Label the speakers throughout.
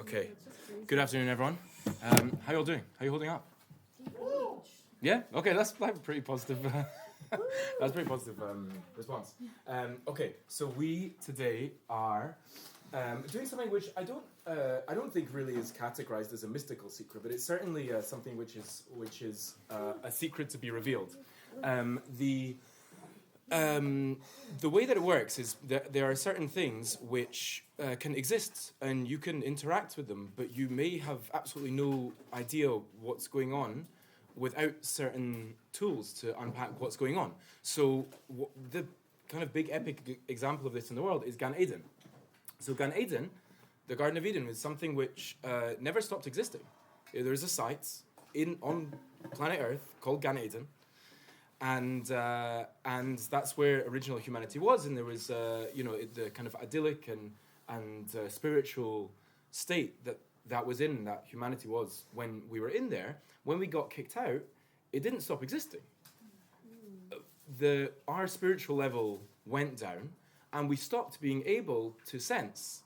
Speaker 1: Okay. Good afternoon, everyone. How you all doing? How you holding up? Yeah. Okay. That's pretty positive. That's pretty positive response. Okay. So we today are doing something which I don't think really is categorized as a mystical secret, but it's certainly something which is a secret to be revealed. The way that it works is that there are certain things which can exist and you can interact with them, but you may have absolutely no idea what's going on without certain tools to unpack what's going on. So the kind of big epic example of this in the world is Gan Eden. So Gan Eden, the Garden of Eden, is something which never stopped existing. There is a site on planet Earth called Gan Eden. And that's where original humanity was, and there was the kind of idyllic and spiritual state that was in that humanity was when we were in there. When we got kicked out, it didn't stop existing. Our spiritual level went down, and we stopped being able to sense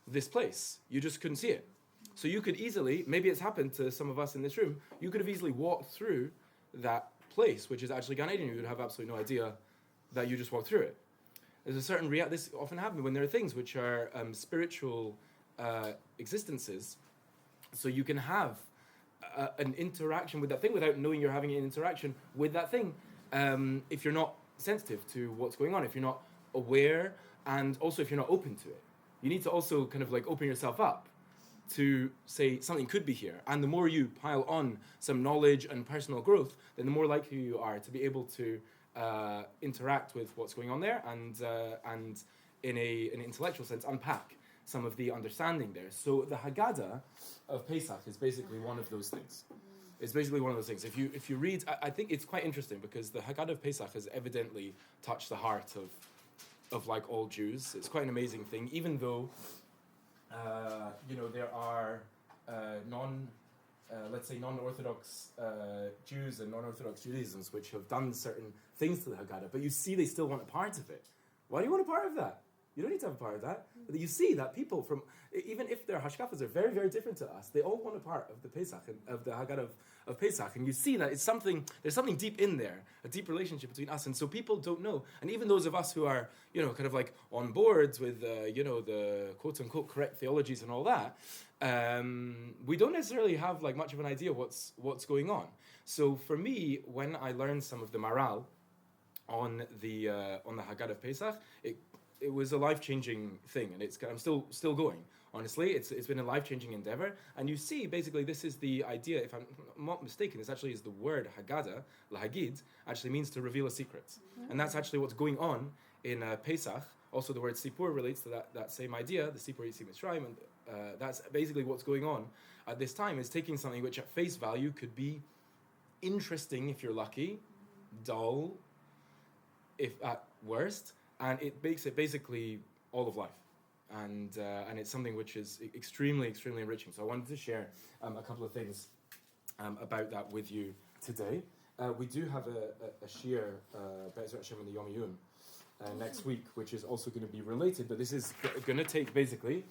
Speaker 1: this place. You just couldn't see it. So you could easily, maybe it's happened to some of us in this room, you could have easily walked through that place, which is actually Gan Eden. You would have absolutely no idea that you just walked through it. There's a certain this often happens when there are things which are spiritual existences. So you can have an interaction with that thing without knowing you're having an interaction with that thing if you're not sensitive to what's going on, if you're not aware, and also if you're not open to it. You need to also kind of like open yourself up to say something could be here. And the more you pile on some knowledge and personal growth, then the more likely you are to be able to interact with what's going on there and in an intellectual sense, unpack some of the understanding there. So the Haggadah of Pesach is basically one of those things. It's basically one of those things. If you read, I think it's quite interesting because the Haggadah of Pesach has evidently touched the heart of like all Jews. It's quite an amazing thing, even though there are non-Orthodox Jews and non-Orthodox Judaisms which have done certain things to the Haggadah, but you see they still want a part of it. Why do you want a part of that? You don't need to have a part of that. But you see that people from, even if their hashkafas are very, very different to us, they all want a part of the Pesach, of the Haggadah of Pesach. And you see that there's something deep in there, a deep relationship between us. And so people don't know. And even those of us who are, kind of like on boards with, the quote-unquote correct theologies and all that, we don't necessarily have like much of an idea what's going on. So for me, when I learned some of the Maharal on the Haggadah of Pesach, it was a life-changing thing, and I'm still going. Honestly, it's been a life-changing endeavor, and you see, basically, this is the idea. If I'm not mistaken, this actually is the word Haggadah, lahagid, actually means to reveal a secret, and that's actually what's going on in Pesach. Also, the word sipur relates to that same idea. The sipur yitzim Mitzrayim, and that's basically what's going on at this time. Is taking something which, at face value, could be interesting if you're lucky, dull, if at worst. And it makes it basically all of life, and it's something which is extremely, extremely enriching. So I wanted to share a couple of things about that with you today. We do have a shiur, Be'ezrat Hashem in the Yom Yun next week, which is also going to be related, but this is going to take basically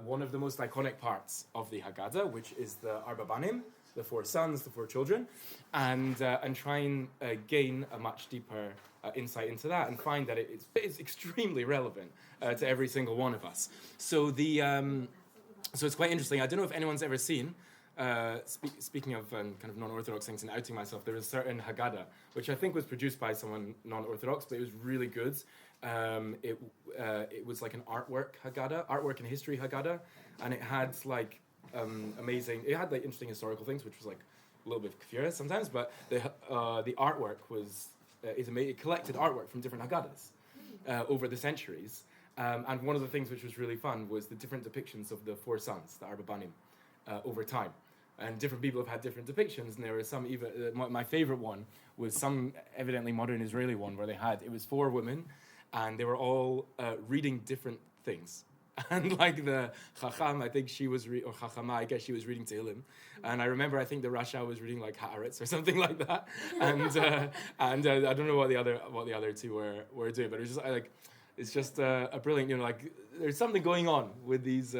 Speaker 1: one of the most iconic parts of the Haggadah, which is the Arba Banim, the 4 sons, the 4 children, and try and gain a much deeper insight into that and find that it's extremely relevant to every single one of us. So so it's quite interesting. I don't know if anyone's ever seen, speaking of kind of non-Orthodox things and outing myself, there is a certain Haggadah, which I think was produced by someone non-Orthodox, but it was really good. It was like an artwork and history Haggadah, and it had like amazing. It had like interesting historical things, which was like a little bit curious sometimes. But the artwork is amazing. It collected artwork from different Haggadahs over the centuries. And one of the things which was really fun was the different depictions of the 4 sons, the Arba Banim, over time. And different people have had different depictions, and there were some even. My favorite one was some evidently modern Israeli one where it was 4 women, and they were all reading different things. And like the Chacham, I think she was, or Chachama, I guess she was reading Tehillim. And I remember, I think the Rasha was reading like Haaretz or something like that. And I don't know what the other 2 were doing, but it was just like, it's just a brilliant, like there's something going on with these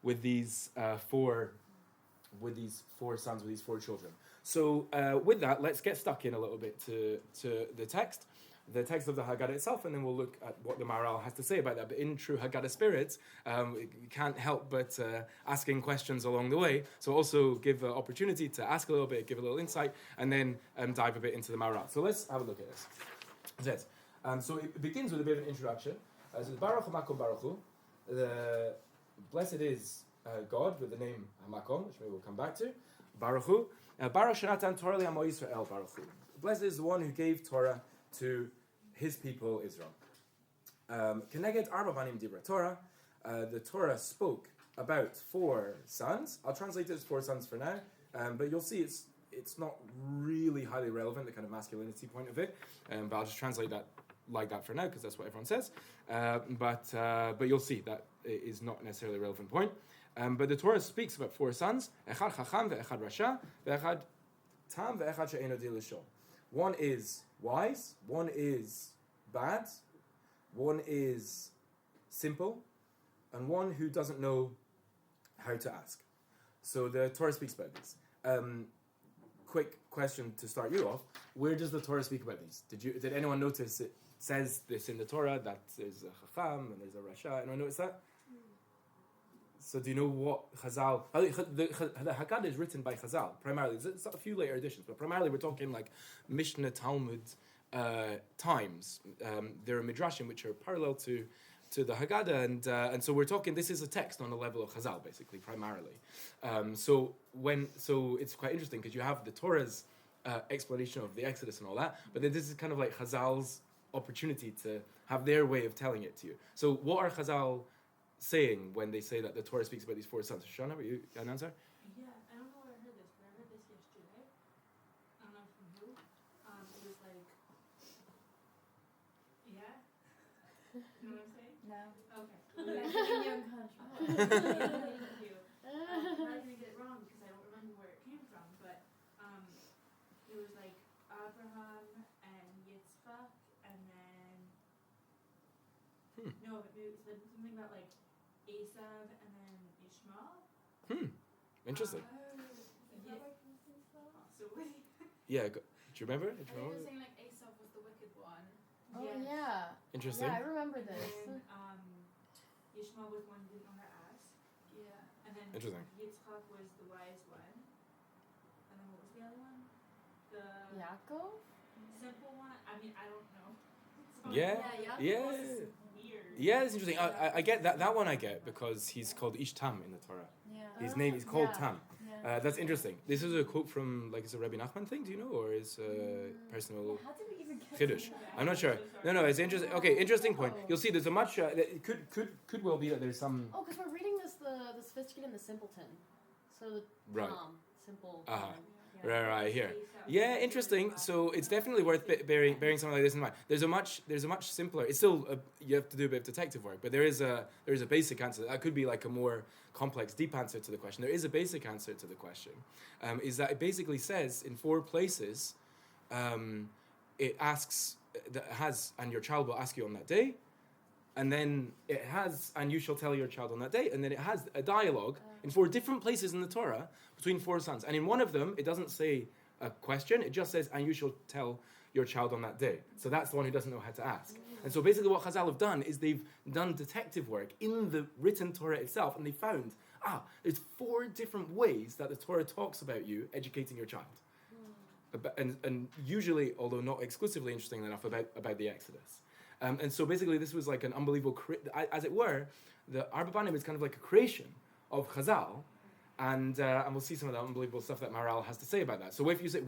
Speaker 1: with these four sons, with these four children. So with that, let's get stuck in a little bit to the text of the Haggadah itself, and then we'll look at what the Maharal has to say about that. But in true Haggadah spirit, you can't help but asking questions along the way. So also give an opportunity to ask a little bit, give a little insight, and then dive a bit into the Maharal. So let's have a look at this. It says, so it begins with a bit of an introduction. It says, Baruch HaMakom Baruch Hu, the blessed is God, with the name HaMakom, which maybe we'll come back to. Baruch Hu. Baruch Shenatan Torah Li'amo Yisrael Baruch Hu. Blessed is the one who gave Torah to his people Israel. Keneged Arba Banim Dibra Torah. The Torah spoke about four sons. I'll translate it as four sons for now, but you'll see it's not really highly relevant, the kind of masculinity point of it. But I'll just translate that like that for now, because that's what everyone says. But you'll see that it is not necessarily a relevant point. But the Torah speaks about four sons: Echad Chacham, ve'echad Rasha, ve'echad Tam, ve'echad she'eino di l'shol. One is wise, one is bad, one is simple, and one who doesn't know how to ask. So the Torah speaks about these. Quick question to start you off: where does the Torah speak about these? Did anyone notice it says this in the Torah that there's a Chacham and there's a Rasha? Anyone notice that? So do you know what Chazal... The Haggadah is written by Chazal, primarily. There's a few later editions, but primarily we're talking like Mishnah, Talmud times. There are Midrashim which are parallel to the Haggadah, and so we're talking, this is a text on the level of Chazal, basically, primarily. So it's quite interesting, because you have the Torah's explanation of the Exodus and all that, but then this is kind of like Chazal's opportunity to have their way of telling it to you. So what are Chazal saying when they say that the Torah speaks about these four sons? Shana, were you got an answer?
Speaker 2: Yeah, I don't know where I heard this, but I heard this yesterday. I don't know from who. It was like, yeah? You know what I'm saying?
Speaker 3: No.
Speaker 2: Okay.
Speaker 3: You're unconscious.
Speaker 2: Thank you. I'm probably gonna get it wrong because I don't remember where it came from, but it was like Abraham and Yitzchak, and then no, it was something about like Esav and then Ishmael.
Speaker 1: Interesting.
Speaker 2: Possibly.
Speaker 1: Yeah, do you remember?
Speaker 3: I think you were saying like Aesop was the wicked one. Oh
Speaker 2: Yes.
Speaker 3: yeah.
Speaker 1: Interesting.
Speaker 3: Yeah, I remember this.
Speaker 2: And Ishmael was one who didn't know how to ask.
Speaker 3: Yeah.
Speaker 2: And then
Speaker 1: Interesting.
Speaker 2: Yitzchak was the wise one. And then what was the other one? The
Speaker 3: Yaakov?
Speaker 2: simple one? I mean, I don't know. So
Speaker 1: Yeah.
Speaker 3: Yaakov was
Speaker 2: weird.
Speaker 1: Yeah, it's interesting. I get that one I get, because he's called Ishtam in the Torah.
Speaker 3: Yeah.
Speaker 1: His name is called
Speaker 3: Yeah.
Speaker 1: Tam.
Speaker 3: Yeah.
Speaker 1: That's interesting. This is a quote from, like, it's a Rabbi Nachman thing, do you know? Or is personal
Speaker 3: How did we even get
Speaker 1: Chiddush?
Speaker 3: to that?
Speaker 1: I'm not sure. No, it's interesting. Okay, interesting point. You'll see there's a much, it could well be that there's some...
Speaker 3: Oh, because we're reading this the sophisticated and the simpleton. So the
Speaker 1: Right.
Speaker 3: simple.
Speaker 1: Uh-huh.
Speaker 2: Yeah.
Speaker 1: Right here.
Speaker 2: Esau.
Speaker 1: Yeah, interesting. So it's definitely worth bearing something like this in mind. There's a much simpler. It's still you have to do a bit of detective work, but there is a basic answer. That could be like a more complex, deep answer to the question. There is a basic answer to the question. Is that it basically says in four places, it asks that has, and your child will ask you on that day, and then it has, and you shall tell your child on that day, and then it has a dialogue in four different places in the Torah between four sons. And in one of them, it doesn't say a question, it just says, and you shall tell your child on that day. So that's the one who doesn't know how to ask. And so basically what Chazal have done is they've done detective work in the written Torah itself, and they found, there's four different ways that the Torah talks about you educating your child. And usually, although not exclusively, interesting enough, about the Exodus. And so basically this was like an unbelievable, as it were, the Arba Banim is kind of like a creation of Chazal, and we'll see some of the unbelievable stuff that Maharal has to say about that. So if you say,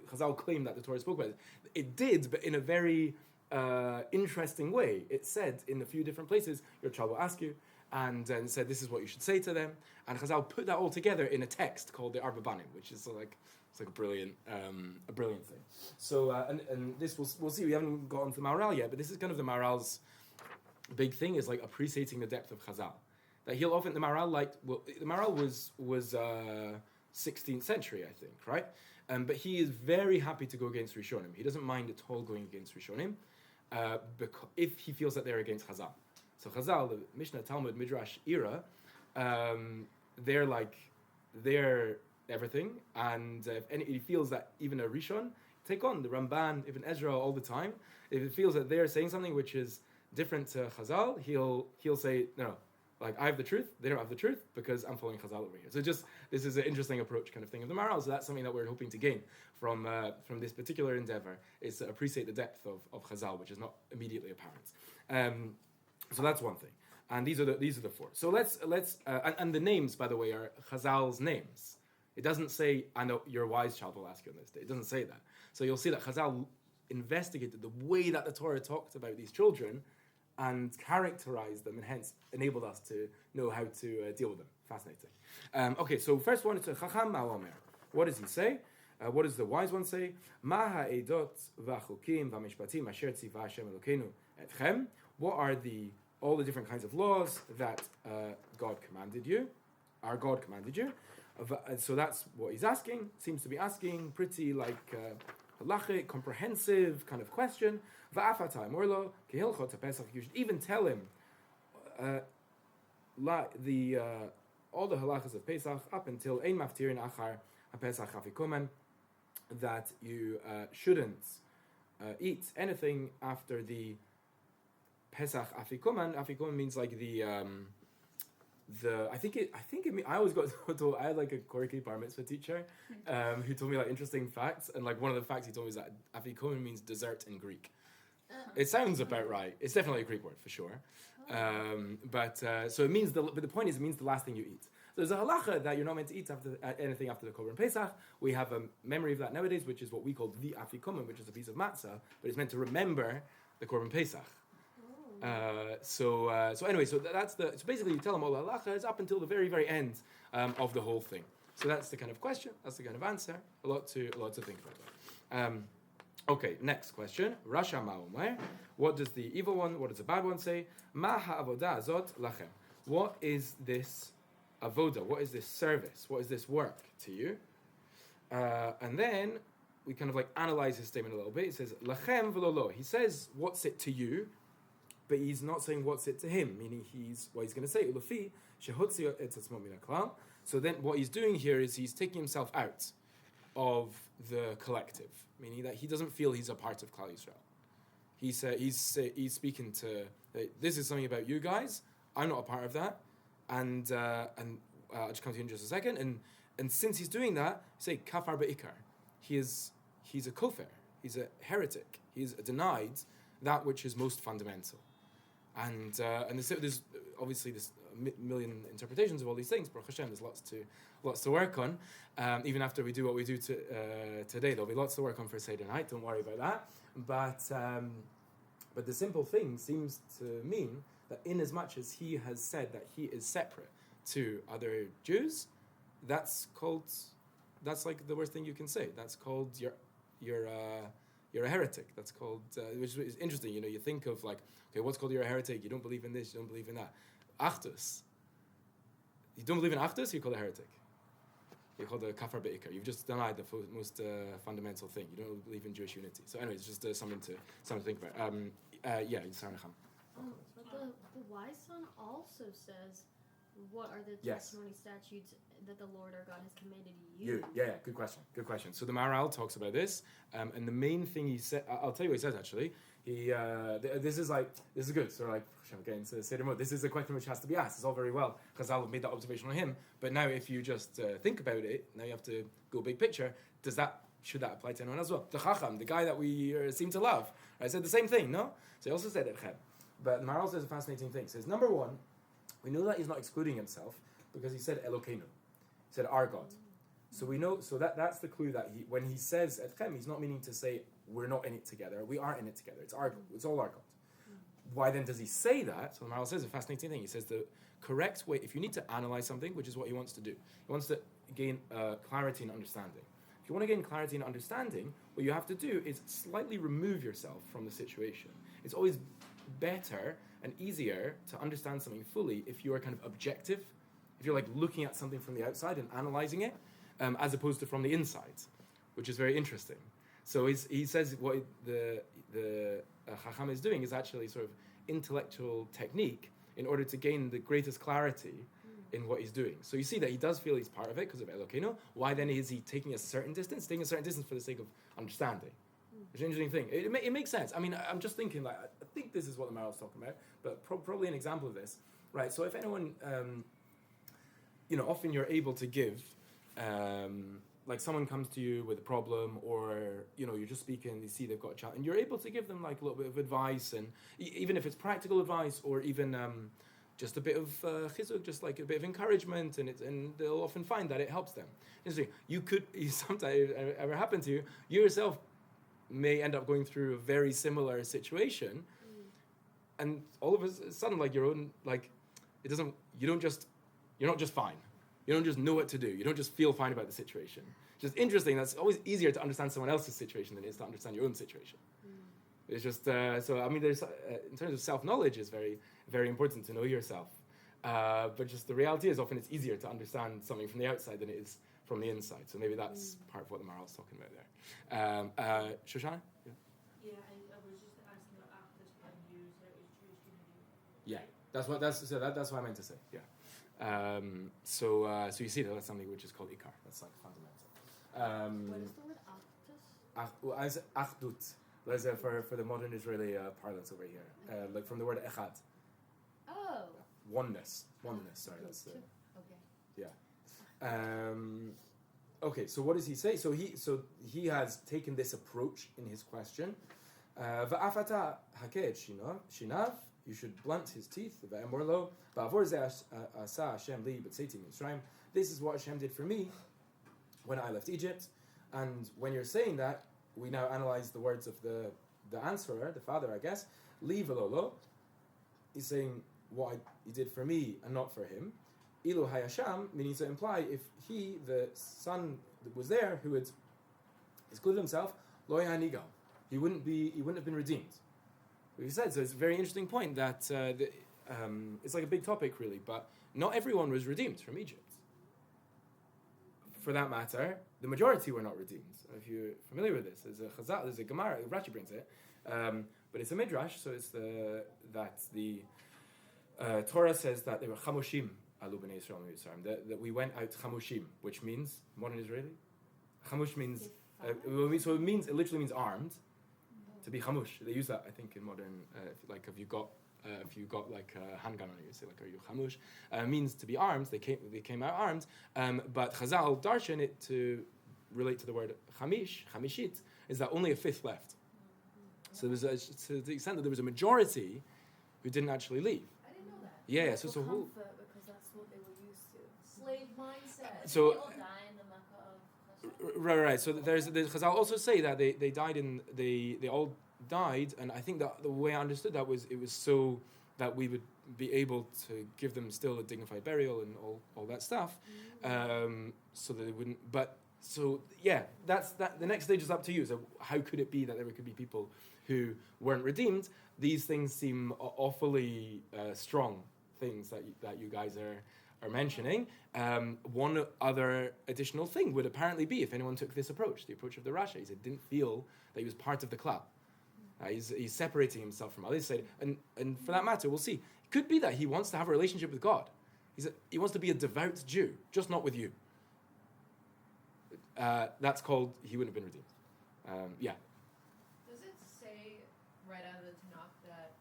Speaker 1: Chazal claimed that the Torah spoke about it, it did, but in a very interesting way. It said in a few different places, your child will ask you, and said this is what you should say to them, and Chazal put that all together in a text called the Arba Banim, which is like, it's like a brilliant thing. So and this we'll see. We haven't gotten to Maharal yet, but this is kind of the Maharal's big thing, is like appreciating the depth of Chazal. That he'll often the Maharal the Maharal was 16th century, I think, right? But he is very happy to go against Rishonim. He doesn't mind at all going against Rishonim, because if he feels that they're against Chazal. So Chazal, the Mishnah, Talmud, Midrash era, they're everything, and if he feels that even a Rishon take on the Ramban, Ibn Ezra all the time, if it feels that they're saying something which is different to Chazal, he'll say no. Like, I have the truth, they don't have the truth, because I'm following Chazal over here. So this is an interesting approach kind of thing of the Maharal, so that's something that we're hoping to gain from this particular endeavor, is to appreciate the depth of Chazal, which is not immediately apparent. So that's one thing. And these are the four. So let's and the names, by the way, are Chazal's names. It doesn't say, I know your wise child will ask you on this day. It doesn't say that. So you'll see that Chazal investigated the way that the Torah talked about these children and characterized them, and hence enabled us to know how to deal with them. Fascinating. Okay, so first one is Chacham Ma'omer. What does he say? What does the wise one say? Ma ha'edot v'achukim v'mishpatim asher tzivah Hashem Elokeinu etchem. What are all the different kinds of laws that God commanded you? Our God commanded you. So that's what he's asking. Seems to be asking pretty halachic, comprehensive kind of question. You should even tell him all the halachas of Pesach up until Ein Maftirin Achar HaPesach Afikumen, that you shouldn't eat anything after the Pesach Afikumen. Afikumen means like I always got told, I had like a quirky bar mitzvah teacher who told me like interesting facts, and like one of the facts he told me is that afikomen means dessert in Greek. It sounds about right. It's definitely a Greek word for sure. So it means but the point is it means the last thing you eat. So there's a halacha that you're not meant to eat anything after the Korban Pesach. We have a memory of that nowadays, which is what we call the afikomen, which is a piece of matzah, but it's meant to remember the Korban Pesach. So basically you tell them all the halachas up until the very, very end of the whole thing. So that's the kind of question, that's the kind of answer. A lot to think about. Okay, next question. Rasha Ma'omer. What does the evil one, what does the bad one say? Ma ha'avodah azot lachem. What is this avodah? What is this service? What is this work to you? And then we kind of like analyze his statement a little bit. He says, lachem v'lo lo. He says, what's it to you? But he's not saying what's it to him, meaning he's going to say, Ulafi, shehotzi etzasmo min haklal. So then what he's doing here is he's taking himself out of the collective, meaning that he doesn't feel he's a part of Klal Yisrael. He's speaking to, this is something about you guys, I'm not a part of that, and I'll just come to you in just a second, and since he's doing that, say, kafar be'ikar, he's a kofar, he's a heretic, he's denied that which is most fundamental. And there's obviously this million interpretations of all these things. Baruch Hashem, there's lots to work on. Even after we do what we do today, there'll be lots to work on for Seder night. Don't worry about that. But the simple thing seems to mean that in as much as he has said that he is separate to other Jews, that's like the worst thing you can say. That's called you're a heretic. That's called, which is interesting. You think of like, okay, what's called you're a heretic? You don't believe in this. You don't believe in that. Achdus. You don't believe in Achdus, you're called a heretic. You're called a kafar be'ikar. You've just denied the most fundamental thing. You don't believe in Jewish unity. So anyway, it's just something to think about. Sarnacham.
Speaker 3: But the wise son also says, what are the testimony statutes that the Lord our God has commanded you?
Speaker 1: Yeah, good question. So the Maharal talks about this, and the main thing he said, I'll tell you what he says actually. This is good. So like, again, to Seder mode, this is a question which has to be asked. It's all very well, because I'll have made that observation on him. But now if you just think about it, now you have to go big picture. Should that apply to anyone as well? The Chacham, the guy that we seem to love, right, said the same thing, no? So he also said Etchem. But the Maharal says a fascinating thing. He says, number one, we know that he's not excluding himself because he said Elokeinu. He said our God. So we know. So that's the clue that when he says Etchem, he's not meaning to say we're not in it together. We are in it together. It's our God. It's all our God. Why then does he say that? So the Maharal says a fascinating thing. He says the correct way, if you need to analyze something, which is what he wants to do, he wants to gain clarity and understanding. If you want to gain clarity and understanding, what you have to do is slightly remove yourself from the situation. It's always better and easier to understand something fully if you are kind of objective, if you're like looking at something from the outside and analyzing it, as opposed to from the inside, which is very interesting. So he says what the Chacham is doing is actually sort of intellectual technique in order to gain the greatest clarity in what he's doing. So you see that he does feel he's part of it because of Elokeinu. Why then is he taking a certain distance? Taking a certain distance for the sake of understanding. It's an interesting thing. It makes sense. I mean, I'm just thinking, like, I think this is what the Maharal's talking about, but probably an example of this, right? So if anyone, often you're able to give, like someone comes to you with a problem, or you're just speaking, you see they've got a chat, and you're able to give them like a little bit of advice, and even if it's practical advice, or even just a bit of chizuk, just like a bit of encouragement, and they'll often find that it helps them. You could sometimes ever happen to you yourself may end up going through a very similar situation, and all of a sudden, like your own, like you're not just fine. You don't just know what to do. You don't just feel fine about the situation. It's just interesting. That's always easier to understand someone else's situation than it is to understand your own situation. It's just so. I mean, there's in terms of self-knowledge is very, very important to know yourself. But just the reality is often it's easier to understand something from the outside than it is from the inside. So maybe that's part of what the Maharal's talking about there. Shoshana?
Speaker 2: Yeah, I was just asking about actors and Jews, how is Jewish community?
Speaker 1: Yeah, that's what I meant to say. Yeah. So you see that's something which is called ikar. That's like fundamental.
Speaker 3: What is the word actus?
Speaker 1: Achdut. For the modern Israeli parlance over here, like from the word echad.
Speaker 3: Oh.
Speaker 1: Oneness. Sorry, that's the.
Speaker 3: Okay.
Speaker 1: Yeah. Okay, so what does he say? So he has taken this approach in his question. Va'afata haked shinav. You should blunt his teeth. Ve'emorlo. Ba'avor ze asa Hashem li b'tzeiti Mitzrayim. This is what Hashem did for me when I left Egypt. And when you're saying that, we now analyze the words of the answerer, the father, I guess. Li v'lolo. He's saying what he did for me and not for him. Ilu hayasham, meaning to imply if he, the son that was there, who had excluded himself, lo yanigal, he wouldn't have been redeemed. What he said, so it's a very interesting point that it's like a big topic really, but not everyone was redeemed from Egypt. For that matter, the majority were not redeemed. If you're familiar with this, there's a Gemara, Rashi brings it, but it's a midrash, so it's the Torah says that they were chamushim. That we went out chamushim, which means modern Israeli. Chamush means it literally means armed. To be chamush, they use that I think in modern. If you got like a handgun on you, say like are you chamush? Means to be armed. They came out armed. But Chazal darshan it to relate to the word chamishit is that only a fifth left. So there's to the extent that there was a majority who didn't actually leave.
Speaker 4: I didn't know that.
Speaker 1: Yeah, so it's a whole.
Speaker 4: Because that's what they were used to. Slave mindset.
Speaker 1: So.
Speaker 4: They all die in the Mecca of Chazal.
Speaker 1: Right. So the Chazal also say that they died they all died, and I think that the way I understood that was it was so that we would be able to give them still a dignified burial and all that stuff, so that they wouldn't. But so yeah, that's that. The next stage is up to you. So how could it be that there could be people who weren't redeemed? These things seem awfully strong things that you guys are mentioning. One other additional thing would apparently be if anyone took this approach, the approach of the Rasha, he didn't feel that he was part of the klal. He's separating himself from others. And for that matter, we'll see. It could be that he wants to have a relationship with God. He wants to be a devout Jew, just not with you. That's called he wouldn't have been redeemed. Yeah.
Speaker 4: Does it say right out of the Tanakh that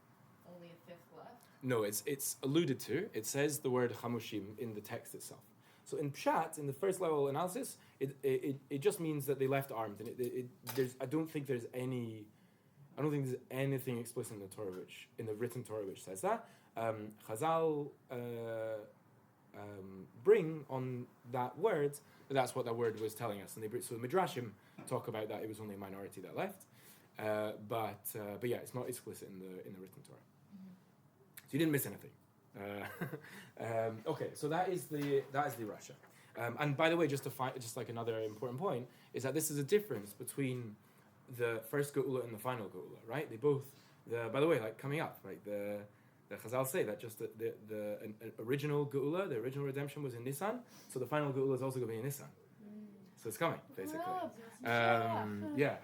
Speaker 4: only a fifth left?
Speaker 1: No, it's alluded to. It says the word chamushim in the text itself. So in Pshat, in the first level analysis, it just means that they left armed. And I don't think there's anything explicit in the Torah in the written Torah which says that. Chazal bring on that word, but that's what that word was telling us. And so the Midrashim talk about that it was only a minority that left. But yeah, it's not explicit in the written Torah. So you didn't miss anything. Okay, so that is the Rasha. And by the way, just like another important point is that this is a difference between the first Geula and the final Geula, right? They both, by the way, like coming up, right? The Chazal say that just the original Geula, the original redemption was in Nisan, so the final Geula is also going to be in Nisan. So it's coming, basically. Yeah.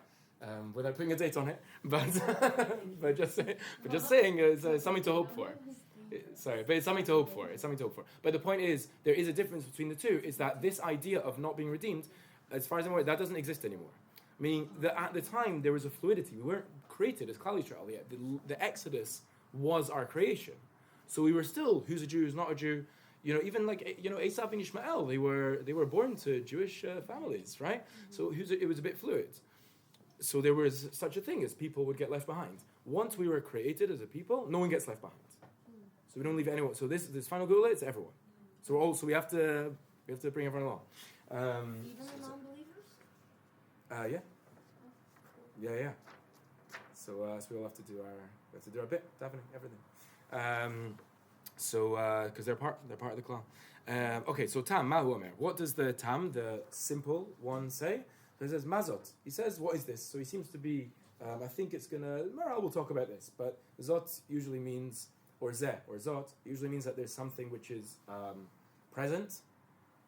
Speaker 1: Without putting a date on it, but just saying it's something to hope for. Sorry, but it's something to hope for. It's something to hope for. But the point is, there is a difference between the two. Is that this idea of not being redeemed, as far as I'm aware, that doesn't exist anymore. Meaning that at the time there was a fluidity. We weren't created as Klal Yisrael yet. The Exodus was our creation. So we were still who's a Jew, who's not a Jew. Even like Esau and Ishmael, they were born to Jewish families, right? So it was a bit fluid. So there was such a thing as people would get left behind. Once we were created as a people, no one gets left behind. So we don't leave anyone. So this final Gula, it's everyone. So we have to bring everyone along.
Speaker 3: Even the non-believers?
Speaker 1: Yeah. So we all have to do our bit, definitely everything. Because they're part of the clan. Okay, so Tam Mahu Omer. What does the Tam, the simple one, say? So he says Mazot. He says, what is this? So he seems to be. I think it's gonna. Maharal will talk about this, but Zot usually means, or Zeh or Zot usually means that there's something which is present,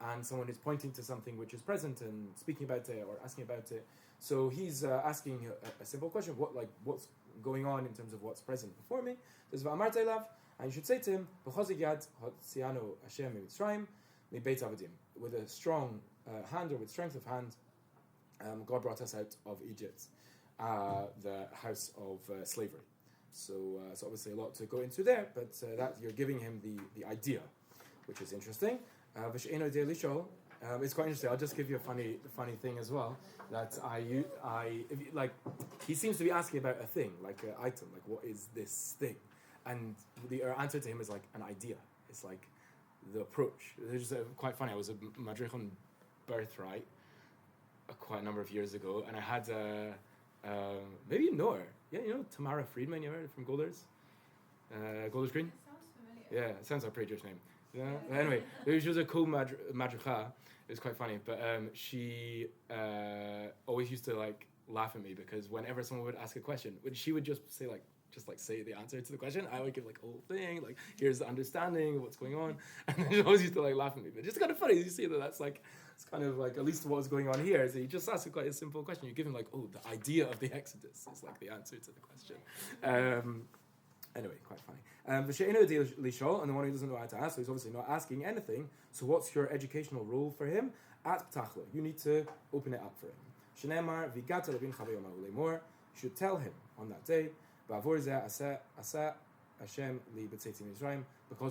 Speaker 1: and someone is pointing to something which is present and speaking about it or asking about it. So he's asking a simple question: what's going on in terms of what's present before me? There's Va'amar Teilav. And you should say to him, "B'chozik yad hotzianu Hashem mitzrayim mibeit avadim." With a strong hand or with strength of hand, God brought us out of Egypt, the house of slavery. So obviously a lot to go into there, but that you're giving him the idea, which is interesting. V'she'eno dei lishol. It's quite interesting. I'll just give you a funny thing as well. That he seems to be asking about a thing, like an item, like what is this thing? And the answer to him is like an idea. It's like the approach. It's just quite funny. I was a madrich on Birthright quite a number of years ago, and I had maybe you know her. Yeah, Tamara Friedman. You heard her from Golders? Golders Green.
Speaker 4: Sounds familiar.
Speaker 1: Yeah, it sounds like a pretty Jewish name. Yeah. Anyway, she was a cool madricha. It was quite funny, but she always used to like laugh at me because whenever someone would ask a question, she would just say say the answer to the question. I would give like a whole thing, like here's the understanding of what's going on, and then she always used to like laugh at me. But it's kind of funny. You see that's like it's kind of like at least what's going on here. So you just ask quite a simple question. You give him like, the idea of the Exodus is like the answer to the question. Anyway, quite funny. And the one who doesn't know how to ask, so he's obviously not asking anything. So what's your educational role for him? At Ptachlo, you need to open it up for him. Shenemar vigata lebin chavayom ha'ulemor. You should tell him on that day. Because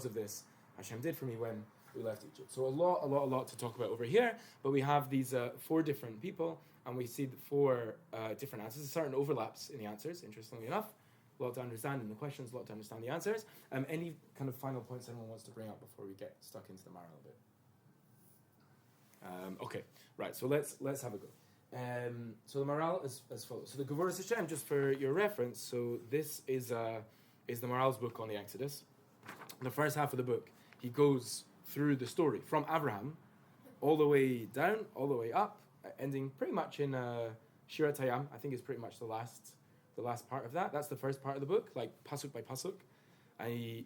Speaker 1: of this, Hashem did for me when we left Egypt. So a lot to talk about over here. But we have these 4 different people, and we see the 4 different answers. There's certain overlaps in the answers, interestingly enough. A lot to understand in the questions, a lot to understand the answers. Any kind of final points anyone wants to bring up before we get stuck into the Maharal a bit? Okay, right. So let's have a go. So the Maharal is as follows. So the Gevuras Hashem, just for your reference, so this is the Maharal's book on the Exodus. The first half of the book, he goes through the story from Abraham all the way down, all the way up, ending pretty much in Shir Hayam. I think is pretty much the last part of that. That's the first part of the book, like pasuk by pasuk, and he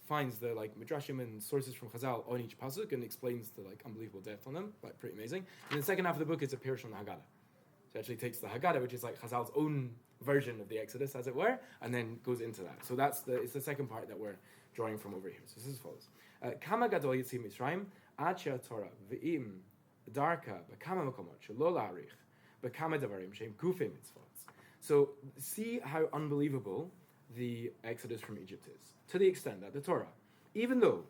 Speaker 1: finds the like midrashim and sources from Chazal on each pasuk and explains the like unbelievable depth on them, like pretty amazing. And the second half of the book is a pirush on the Haggadah. So it actually takes the Haggadah, which is like Chazal's own version of the Exodus, as it were, and then goes into that. So it's the second part that we're drawing from over here. So this is as follows: Kama gadol yitzim Mitzrayim ad she'atorah ve'im darka b'kama makomot shelo la'arich b'kama davarim she'im gufei mitzvot. So see how unbelievable the Exodus from Egypt is, to the extent that the Torah, even though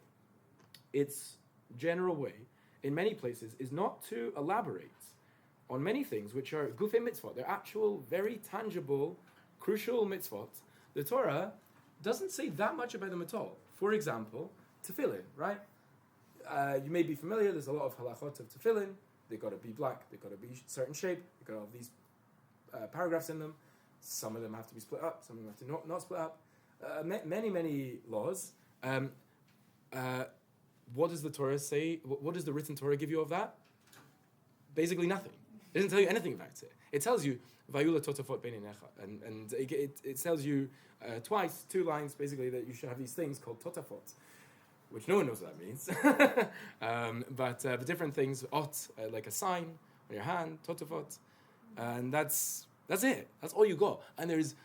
Speaker 1: its general way in many places is not to elaborate on many things which are gufei mitzvot, they're actual, very tangible, crucial mitzvot, the Torah doesn't say that much about them at all. For example, tefillin, right? You may be familiar, there's a lot of halachot of tefillin. They've got to be black, they've got to be a certain shape, they've got to have these paragraphs in them. Some of them have to be split up, some of them have to not split up. Many laws. What does the Torah say? What does the written Torah give you of that? Basically nothing. It doesn't tell you anything about it. It tells you Vayula totafot beinecha, and it tells you twice, 2 lines, basically, that you should have these things called totafot, which no one knows what that means. But the different things, ot, like a sign on your hand, totafot, and that's it. That's all you got. And there's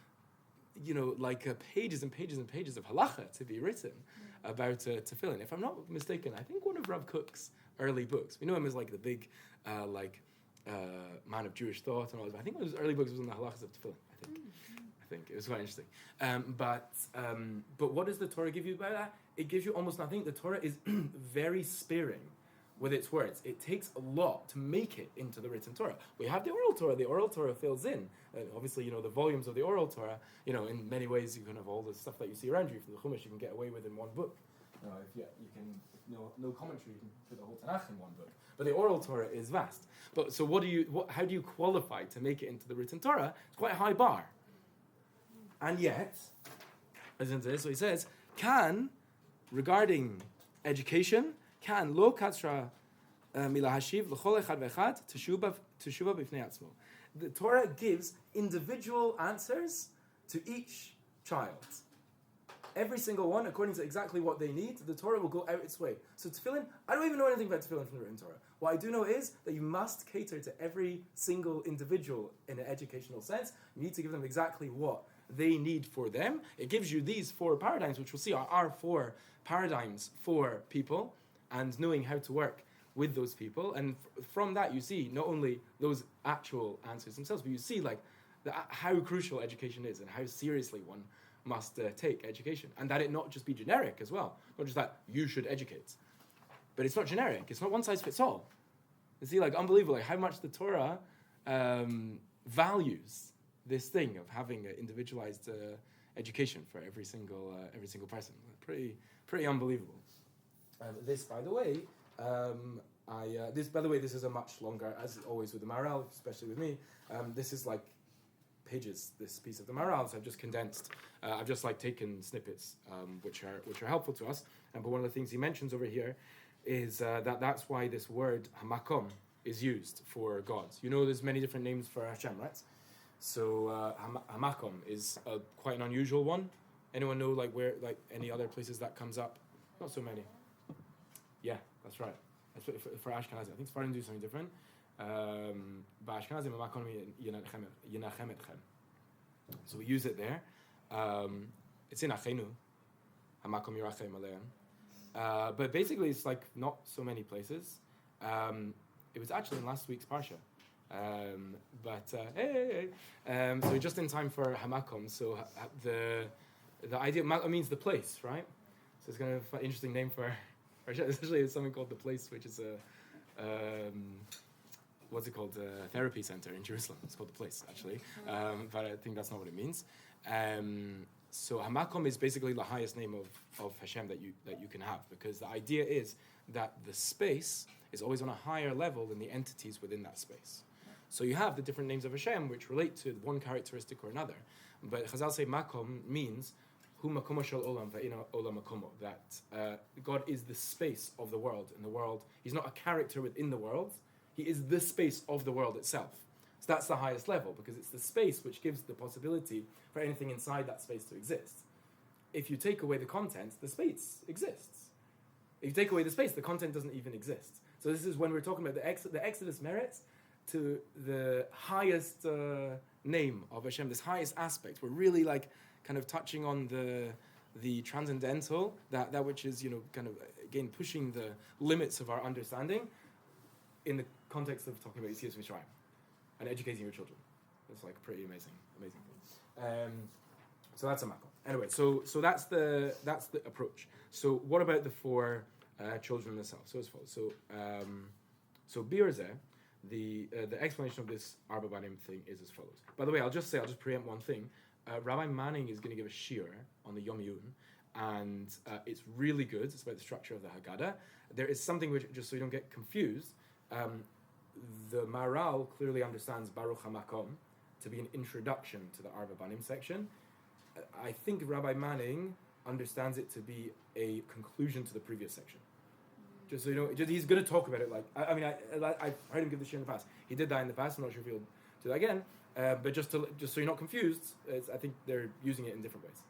Speaker 1: pages and pages and pages of halacha to be written about tefillin. If I'm not mistaken, I think one of Rav Kook's early books, we know him as like the big man of Jewish thought and all that, but I think one of his early books was on the halachas of tefillin, I think it was quite interesting. But what does the Torah give you about that? It gives you almost nothing. The Torah is very sparing with its words. It takes a lot to make it into the written Torah. We have the oral Torah. The oral Torah fills in. Obviously, the volumes of the oral Torah, in many ways you can have all the stuff that you see around you from the Chumash you can get away with in one book. If no commentary, you can put the whole Tanakh in one book. But the oral Torah is vast. But so how do you qualify to make it into the written Torah? It's quite a high bar. And yet, listen to this, so he says, regarding education, lo katra milahashiv l'chol echad ve'echad teshuva b'fnei atzmo. The Torah gives individual answers to each child. Every single one, according to exactly what they need, the Torah will go out its way. So tefillin, I don't even know anything about tefillin from the written Torah. What I do know is that you must cater to every single individual in an educational sense. You need to give them exactly what they need for them. It gives you these 4 paradigms, which we'll see are our 4 paradigms for people, and knowing how to work with those people. And from that, you see not only those actual answers themselves, but you see how crucial education is and how seriously one must take education, and that it not just be generic as well, not just that you should educate, but it's not generic. It's not one size fits all. You see, unbelievable, how much the Torah values this thing of having an individualized education for every single person. Pretty unbelievable. This, by the way, this is a much longer, as always with the Maharal, especially with me. This is like pages. This piece of the Maharal, so I've just condensed. I've just taken snippets, which are helpful to us. But one of the things he mentions over here is that's why this word hamakom is used for God. There's many different names for Hashem, right? So hamakom is quite an unusual one. Anyone know where any other places that comes up? Not so many. Yeah, that's right. That's for Ashkenazi. I think Sfardim do something different. But Ashkenazi hamakom yinachem etchem. So we use it there. It's in Achenu. Hamakom yirachem aleim. But basically, it's not so many places. It was actually in last week's parsha. So just in time for hamakom. So the idea means the place, right? So it's kind of an interesting name for essentially it's something called the place, which is what's it called? A therapy center in Jerusalem. It's called the place, actually. But I think that's not what it means. So hamakom is basically the highest name of Hashem that you can have, because the idea is that the space is always on a higher level than the entities within that space. So you have the different names of Hashem which relate to one characteristic or another. But Chazal say makom means hu makomo shel olam ve'ina olam makomo, that God is the space of the world. In the world, He's not a character within the world. He is the space of the world itself. So that's the highest level, because it's the space which gives the possibility for anything inside that space to exist. If you take away the content, the space exists. If you take away the space, the content doesn't even exist. So this is when we're talking about the Exodus merits to the highest name of Hashem, this highest aspect. We're really kind of touching on the transcendental, that which is kind of again pushing the limits of our understanding in the context of talking about Yetzias Mitzrayim and educating your children. It's pretty amazing thing. So that's a makom. Anyway, so that's the approach. So what about the 4 children themselves? So as follows. So Birzeh, the explanation of this Arba Banim thing is as follows. By the way, I'll just preempt one thing. Rabbi Manning is going to give a shiur on the Yom Yun, and it's really good. It's about the structure of the Haggadah. There is something which, just so you don't get confused, the Maharal clearly understands Baruch HaMakom to be an introduction to the Arba Banim section. I think Rabbi Manning understands it to be a conclusion to the previous section. Just so you know, he's going to talk about it I've heard him give the shiur in the past. He did that in the past. I'm not sure if he'll do that again. But just so you're not confused, I think they're using it in different ways.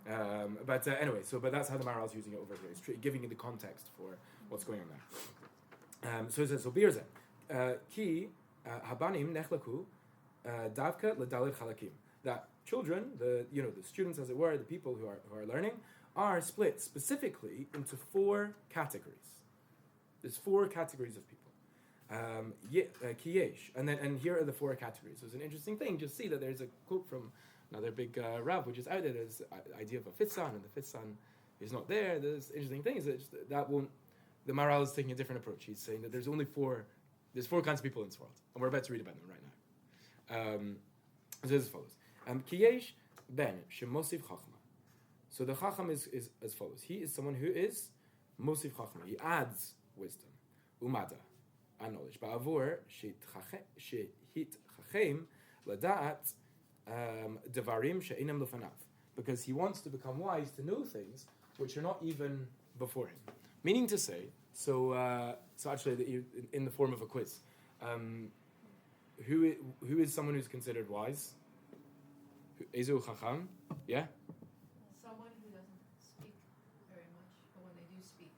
Speaker 1: Anyway, but that's how the Maharal is using it over here. It's giving you the context for what's going on there. So it says, so Birzeh, ki habanim nechlaku davka ledalid chalakim. That children, the students, as it were, the people who are learning, are split specifically into 4 categories. There's 4 categories of people. Kiyesh, and here are the 4 categories. So it's an interesting thing. Just see that there's a quote from another big Rav, which is out there. There's the idea of a 5th son, and the 5th son is not there. There's interesting things that won't. The Maharal is taking a different approach. He's saying that there's only 4. There's 4 kinds of people in this world, and we're about to read about them right now. So this is as follows. Kiyesh ben shemosiv chachma. So the chacham is as follows. He is someone who is mosiv chachma. He adds wisdom, umada, and knowledge. Ba'avur shehit chachem ladat devarim she'inam lefanav. Because he wants to become wise to know things which are not even before him. Meaning to say, so actually in the form of a quiz, who is someone who's considered wise? Ezu chacham, yeah?
Speaker 4: Someone who doesn't speak very much, but when they do speak,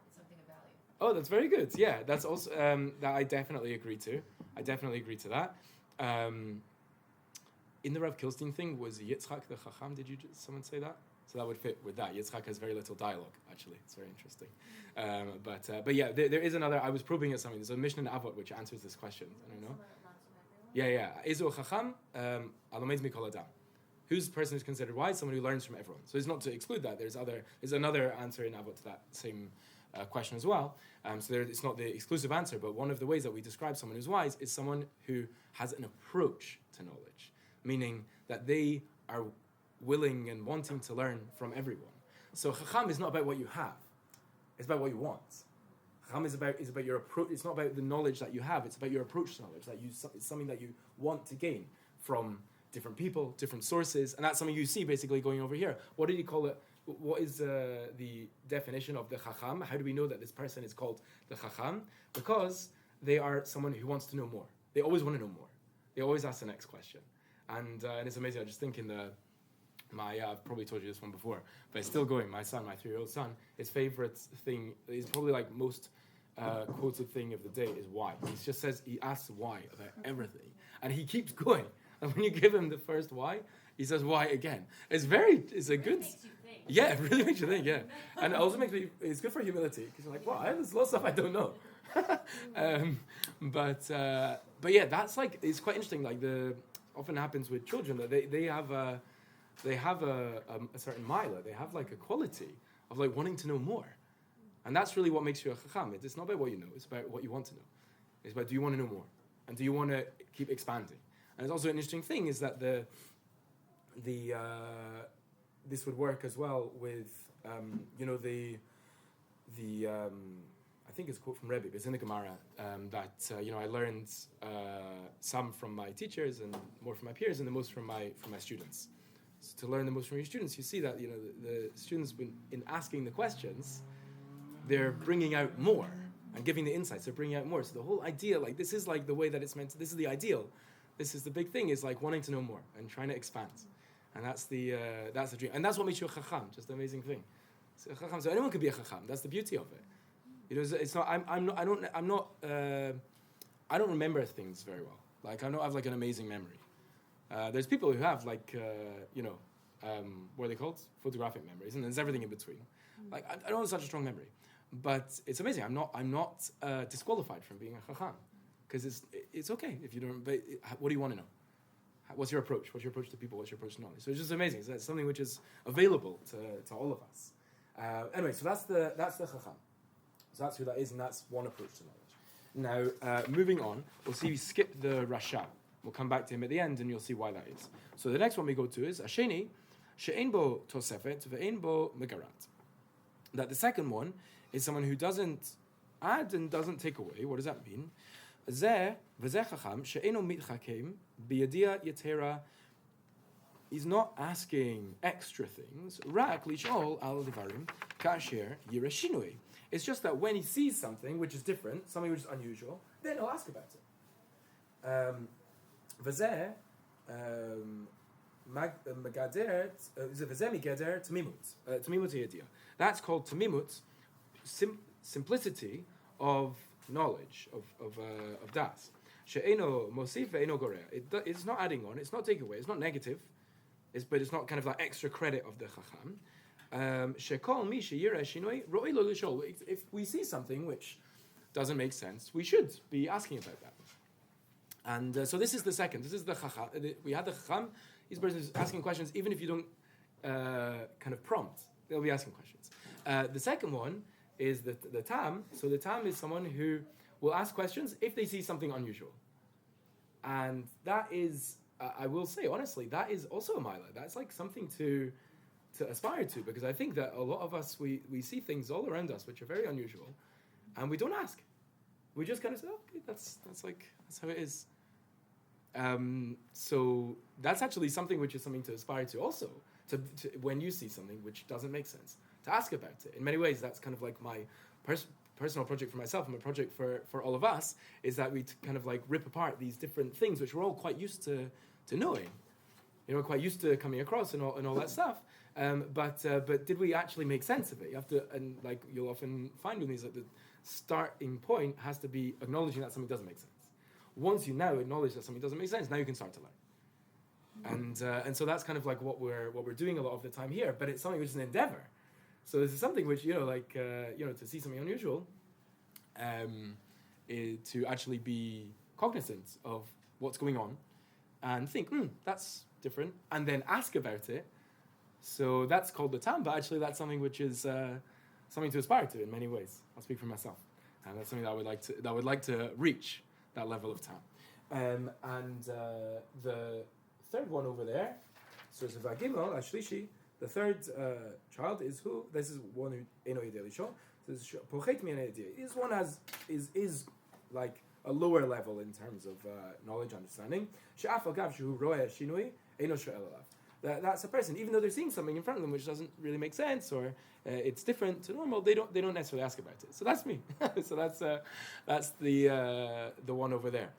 Speaker 4: it's something of value.
Speaker 1: Oh, that's very good. Yeah, that's also that I definitely agree to. I definitely agree to that. In the Rav Kilstein thing, was Yitzchak the chacham? Did someone say that? So that would fit with that. Yitzchak has very little dialogue, actually. It's very interesting. But yeah, there is another. I was probing at something. There's a Mishnah in Avot which answers this question. I don't know. Yeah. Ezu chacham alomed mikol adam. Who's the person who's considered wise? Someone who learns from everyone. So it's not to exclude that. There's another answer in Avot to that same question as well. It's not the exclusive answer, but one of the ways that we describe someone who's wise is someone who has an approach to knowledge, meaning that they are willing and wanting to learn from everyone. So chacham is not about what you have; it's about what you want. Chacham is about your approach. It's not about the knowledge that you have; it's about your approach to knowledge. It's something that you want to gain from different people, different sources, and that's something you see basically going over here. What did he call it? What is the definition of the chacham? How do we know that this person is called the chacham? Because they are someone who wants to know more. They always want to know more. They always ask the next question, and it's amazing. I just think I've probably told you this one before, but it's still going. My son, my 3-year-old son, his favorite thing is probably like most quoted thing of the day is why. He asks why about everything, and he keeps going. And when you give him the first why, he says why again. It's a good.
Speaker 2: Makes you think.
Speaker 1: Yeah, it really makes you think. Yeah, and it also it's good for humility because you're like, wow, there's a lot of stuff I don't know. But yeah, that's like it's quite interesting. Like often happens with children that they have a certain mila. They have like a quality of like wanting to know more, and that's really what makes you a chacham. It's not about what you know; it's about what you want to know. It's about do you want to know more, and do you want to keep expanding. And it's also an interesting thing is that this would work as well with I think it's a quote from Rebbe, but it's in the Gemara that I learned some from my teachers and more from my peers and the most from my students. So to learn the most from your students, you see that the students, in asking the questions, they're bringing out more and giving the insights. They're bringing out more. So the whole idea, like this is like the way that it's meant to. This is the ideal. This is the big thing. Is like wanting to know more and trying to expand, and that's the dream. And that's what makes you a chacham. Just an amazing thing. So anyone could be a chacham. That's the beauty of it. It's not. I don't remember things very well. Like I don't have like an amazing memory. There's people who have like what are they called? Photographic memories, and there's everything in between. Like I don't have such a strong memory, but it's amazing. I'm not disqualified from being a chacham because it's okay if you don't. But what do you want to know? What's your approach? What's your approach to people? What's your approach to knowledge? So it's just amazing. So that's something which is available to all of us. Anyway, so that's the chacham. So that's who that is, and that's one approach to knowledge. Now, moving on, we'll see we skip the Rasha. We'll come back to him at the end, and you'll see why that is. So the next one we go to is Asheni, she'ein bo tosefet ve'ein bo megarat. That the second one is someone who doesn't add and doesn't take away. What does that mean? Zeh v'zeh chacham she'eino mitchakem biyadia yetera. He's not asking extra things. Rak lishol al divarim kasher yireshinui. It's just that when he sees something which is different, something which is unusual, then he'll ask about it. V'zeh magader v'zeh migader tamimut yediyah. That's called tamimut, simplicity of knowledge of das. She'eno mosif ve'eno gorea. It's not adding on. It's not taking away. It's not negative. but it's not kind of like extra credit of the chacham. Shekol mi sheyireh shinoi ro'ei lo lishol. If we see something which doesn't make sense, we should be asking about that. And so this is the second. This is the chacham. We had the chacham. This person is asking questions, even if you don't kind of prompt. They'll be asking questions. The second one is the tam. So the tam is someone who will ask questions if they see something unusual. And that is, I will say honestly, that is also a mila. That's like something to aspire to, because I think that a lot of us, we see things all around us which are very unusual, and we don't ask. We just kind of say, okay, that's how it is. So that's actually something which is something to aspire to also, to when you see something which doesn't make sense, to ask about it. In many ways, that's kind of like my personal project for myself, and my project for all of us, is that we kind of like rip apart these different things which we're all quite used to knowing. You know, quite used to coming across and all that stuff. But did we actually make sense of it? You have to, and like you'll often find with these, like the starting point has to be acknowledging that something doesn't make sense. Once you now acknowledge that something doesn't make sense, now you can start to learn. And so that's kind of like what we're doing a lot of the time here. But it's something which is an endeavor. So this is something which, to see something unusual, to actually be cognizant of what's going on and think, that's different, and then ask about it. So that's called the tam, but actually that's something which is something to aspire to in many ways. I'll speak for myself, and that's something that I would like to reach, that level of tam. And the third one over there, so it's Vagimel Ashlishi. The third child is who? This is one who eno yedei lisho. This is pochet mi eno yedei. This one is like a lower level in terms of knowledge, understanding. She'af al gav shehu roeh shinui eno shoel alav. That's a person, even though they're seeing something in front of them which doesn't really make sense, or it's different to normal, they don't necessarily ask about it. So that's me. So that's the one over there.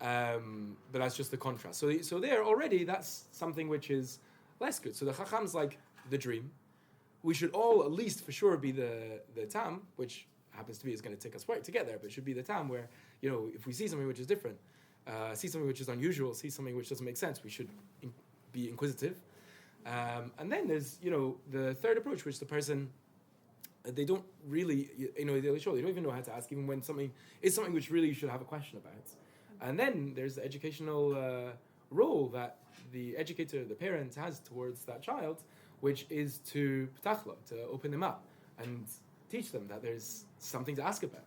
Speaker 1: But that's just the contrast. So there already, that's something which is less good. So the chacham's like the dream. We should all at least for sure be the tam, which happens to be is going to take us work to get there, but it should be the time where, if we see something which is different, see something which is unusual, see something which doesn't make sense, we should be inquisitive. And then there's, the third approach, which the person, they don't really, they don't even know how to ask, even when something is something which really you should have a question about. And then there's the educational role that the educator, the parent, has towards that child, which is to ptachlo, to open them up and teach them that there's something to ask about.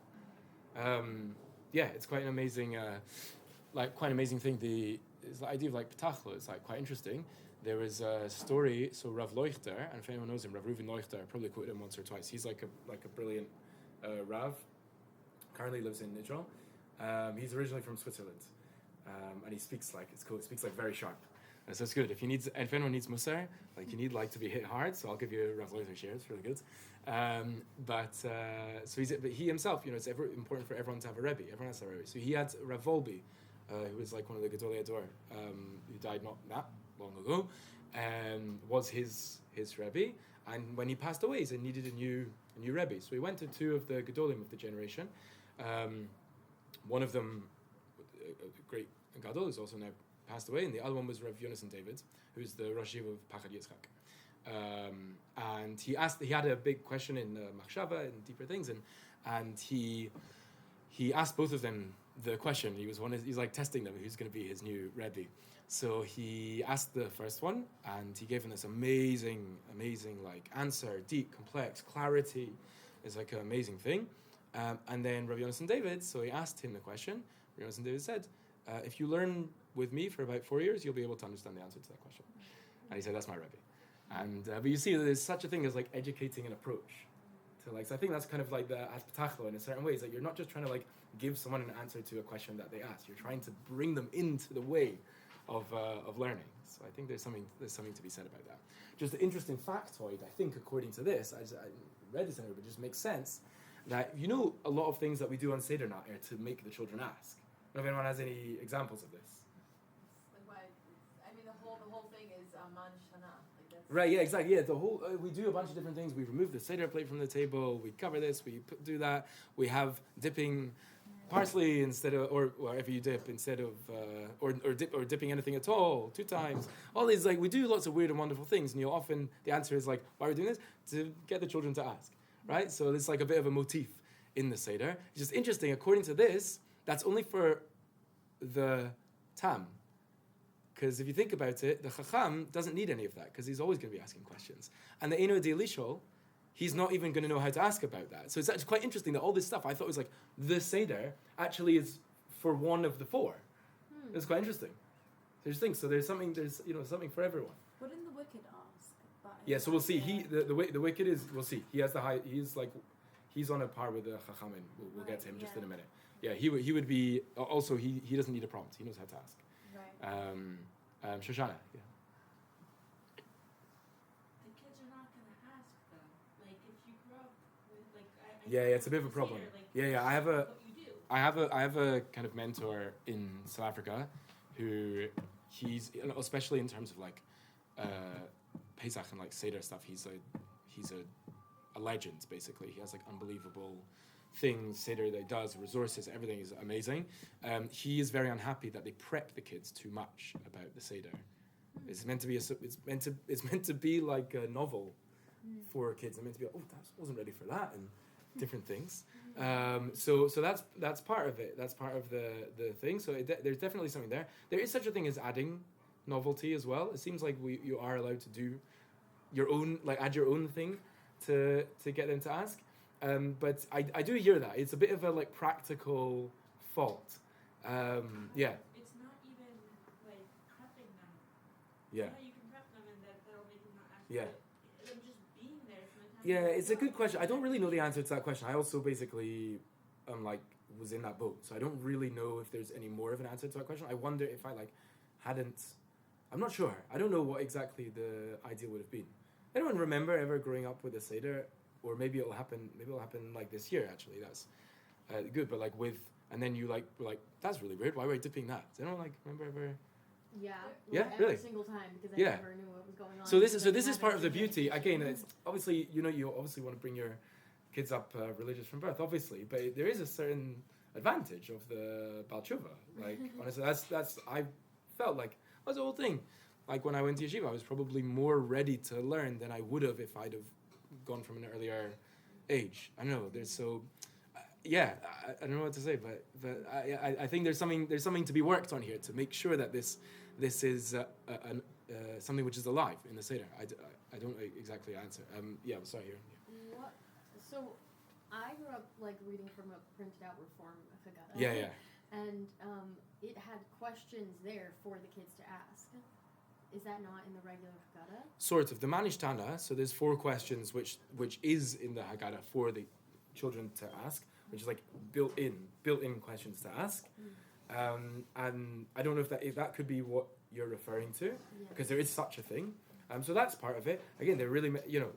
Speaker 1: It's quite an amazing, thing. The idea of like ptachlo is like quite interesting. There is a story. So Rav Leuchter, and if anyone knows him, Rav Reuven Leuchter, I probably quoted him once or twice. He's like a brilliant Rav. Currently lives in Israel. He's originally from Switzerland, and he speaks like it's cool. He speaks like very sharp. So it's good. If anyone needs musar, like you need like to be hit hard, so I'll give you Rav Leuchter share. It's really good. But he himself, it's ever important for everyone to have a rebbe. Everyone has a rebbe. So he had Rav Volby, who was like one of the Gedolei Ador, who died not that long ago, was his rebbe. And when he passed away, he needed a new rebbe. So he went to two of the Gedolim of the generation. One of them, a great Gadol, is also now passed away, and the other one was Rav Yonason David, who's the Rosh Yeshiva of Pachad Yitzchak. And he had a big question in Machshava and deeper things, and he asked both of them the question. He's like testing them, who's going to be his new Rebbe. So he asked the first one, and he gave him this amazing like answer, deep, complex, clarity. It's like an amazing thing. And then Rav Yonason David, so he asked him the question. Rav Yonason David said, if you learn with me for about 4 years, you'll be able to understand the answer to that question. And he said, that's my Rebbe. And but you see, there's such a thing as like educating an approach to like. So I think that's kind of like the atpatachlo in a certain ways. Like you're not just trying to like give someone an answer to a question that they ask. You're trying to bring them into the way of learning. So I think there's something to be said about that. Just an interesting factoid, I think, according to this, I read this anywhere, but it just makes sense that a lot of things that we do on Seder night are to make the children ask. I don't know if anyone has any examples of this.
Speaker 4: The whole thing is man shana.
Speaker 1: Right, yeah, exactly. Yeah, the whole we do a bunch of different things. We remove the Seder plate from the table. We cover this. We do that. We have dipping parsley instead of, or whatever you dip instead of, or dipping anything at all 2 times. All these, like, we do lots of weird and wonderful things, and you'll often, the answer is like, why are we doing this? To get the children to ask, right? So it's like a bit of a motif in the Seder. It's just interesting, according to this, that's only for the Tam. Because if you think about it, the Chacham doesn't need any of that, because he's always going to be asking questions. And the Eino Deilishol, he's not even going to know how to ask about that. So it's actually quite interesting that all this stuff, I thought was like, the Seder actually is for one of the 4. It's quite interesting. So there's something for everyone.
Speaker 2: What did the wicked ask?
Speaker 1: Yeah, so we'll see. The wicked is, we'll see. He has he's on a par with the Chachamim. We'll get to him just in a minute. Yeah, he would be, also he doesn't need a prompt. He knows how to ask.
Speaker 2: Right.
Speaker 1: Shoshana, yeah.
Speaker 2: The kids are not going to ask, though. Like, if you grow up with, like,
Speaker 1: Yeah, it's a bit of a problem.
Speaker 2: Seder, like,
Speaker 1: I have
Speaker 2: what you do.
Speaker 1: I have a kind of mentor in South Africa who he's, especially in terms of like Pesach and like Seder stuff, he's a legend basically. He has like unbelievable things, Seder that he does, resources, everything is amazing. He is very unhappy that they prep the kids too much about the Seder. It's meant to be like a novel for kids. It's meant to be, oh, that wasn't ready for that, and different things. So that's part of it. That's part of the thing. So there's definitely something there. There is such a thing as adding novelty as well. It seems like you are allowed to do your own, like add your own thing to get them to ask. But I do hear that. It's a bit of a like practical fault. Yeah.
Speaker 2: It's not even like prepping them.
Speaker 1: Yeah.
Speaker 2: You can prep them and that'll make them not ask.
Speaker 1: Yeah.
Speaker 2: But them just being there from the time.
Speaker 1: Yeah, it's a good question. I don't really know the answer to that question. I also basically was in that boat, so I don't really know if there's any more of an answer to that question. I wonder if I I'm not sure. I don't know what exactly the ideal would have been. Anyone remember ever growing up with a Seder? Or maybe it'll happen like this year actually. That's good, but like and then you were like, that's really weird. Why were you dipping that? Does anyone remember ever?
Speaker 3: Yeah.
Speaker 1: Yeah,
Speaker 3: every
Speaker 1: really?
Speaker 3: single time because I
Speaker 1: Yeah.
Speaker 3: never knew what was going on.
Speaker 1: So this
Speaker 3: because I
Speaker 1: is
Speaker 3: didn't
Speaker 1: part
Speaker 3: have
Speaker 1: of the
Speaker 3: anything.
Speaker 1: beauty. Again, it's obviously you obviously want to bring your kids up religious from birth, obviously, but there is a certain advantage of the Baal Tshuva. Like honestly, that's I felt like that was the whole thing. Like when I went to yeshiva, I was probably more ready to learn than I would have if I'd have gone from an earlier age. I don't know. There's I don't know what to say, but I think there's something to be worked on here to make sure that this is something which is alive in the Seder. I don't exactly answer. I'm sorry here.
Speaker 3: What? So I grew up like reading from a printed out Reform Haggadah.
Speaker 1: Yeah.
Speaker 3: And it had questions there for the kids to ask. Is that not in the regular Haggadah?
Speaker 1: Sort of. The Manishtana, so there's 4 questions which is in the Haggadah for the children to ask, which is like built-in questions to ask. And I don't know if that could be what you're referring to, because there is such a thing. So that's part of it. Again, they're really,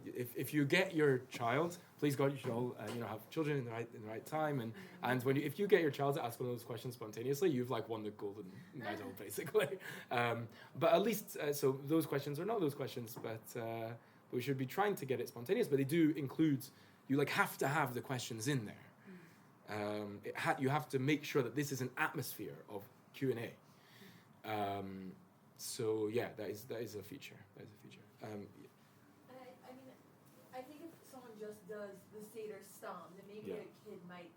Speaker 1: if you get your child, please God, you should all, have children in the right time. And if you get your child to ask one of those questions spontaneously, you've won the golden medal, basically. But at least, so those questions are not those questions, but we should be trying to get it spontaneous. But they do include, you have to have the questions in there. You have to make sure that this is an atmosphere of Q&A. So yeah, that is a feature. That is a feature.
Speaker 4: I think if someone just does the Seder Stam, then maybe a kid might